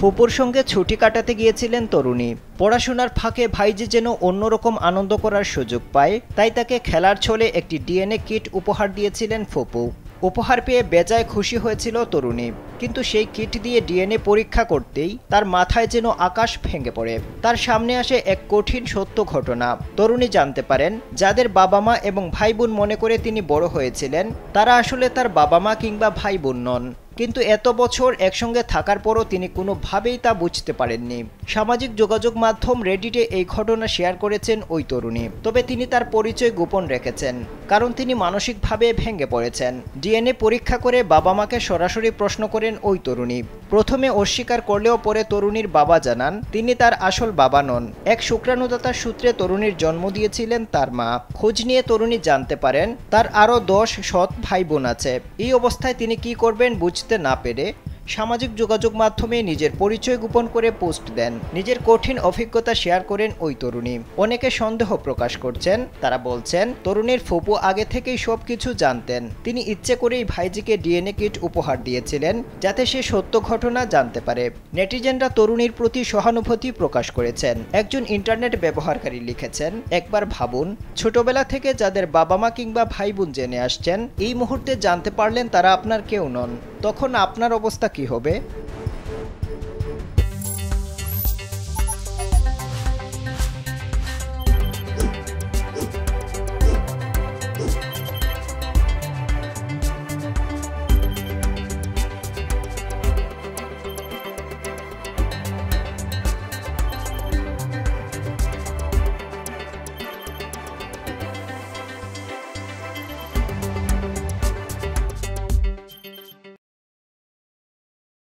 ফুপুর সঙ্গে ছুটি কাটাতে গিয়েছিলেন তরুণী। পড়াশোনার ফাঁকে ভাইজি যেন অন্যরকম আনন্দ করার সুযোগ পায়, তাই তাকে খেলার ছলে একটি ডিএনএ কিট উপহার দিয়েছিলেন ফুপু। উপহার পেয়ে বেজায় খুশি হয়েছিল তরুণী, কিন্তু সেই কিট দিয়ে ডিএনএ পরীক্ষা করতেই তার মাথায় যেন আকাশ ভেঙে পড়ে। তার সামনে আসে এক কঠিন সত্য ঘটনা। তরুণী জানতে পারেন, যাদের বাবা মা এবং ভাই বোন মনে করে তিনি বড় হয়েছিলেন, তারা আসলে তার বাবা মা কিংবা ভাই বোন নন। কিন্তু এত বছর একসঙ্গে থাকার পরও তিনি কোনোভাবেই তা বুঝতে পারেননি। সামাজিক যোগাযোগ মাধ্যম রেডিটে এই ঘটনা শেয়ার করেছেন ওই তরুণী। তবে তিনি তার পরিচয় গোপন রেখেছেন, কারণ তিনি মানসিকভাবে ভেঙে পড়েছেন। ডিএনএ পরীক্ষা করে বাবা মাকে সরাসরি প্রশ্ন করেন ওই তরুণী। প্রথমে অস্বীকার করলেও পরে তরুণীর বাবা জানান তিনি তার আসল বাবা নন। এক শুক্রাণুদাতার সূত্রে তরুণীর জন্ম দিয়েছিলেন তার মা। খোঁজ নিয়ে তরুণী জানতে পারেন তার আরও 10 সৎ ভাই বোন আছে। এই অবস্থায় তিনি কি করবেন বুঝতে না পেরে সামাজিক যোগাযোগ মাধ্যমে নিজের পরিচয় গোপন করে পোস্ট দেন। নিজের কঠিন অভিজ্ঞতা শেয়ার করেন ওই তরুণী। অনেকে সন্দেহ প্রকাশ করছেন। তারা বলছেন তরুণীর ফুপু আগে থেকেই সবকিছু জানতেন। তিনি ইচ্ছে করেই ভাইজিকে ডিএনএ কিট উপহার দিয়েছিলেন, যাতে সে সত্য ঘটনা জানতে পারে। নেটিজেনরা তরুণীর প্রতি সহানুভূতি প্রকাশ করেছেন। একজন ইন্টারনেট ব্যবহারকারী লিখেছেন, একবার ভাবুন, ছোটবেলা থেকে যাদের বাবা মা কিংবা ভাই বোন জেনে আসছেন, এই মুহূর্তে জানতে পারলেন তারা আপনার কেউ নন, তখন আপনার অবস্থা কি হবে?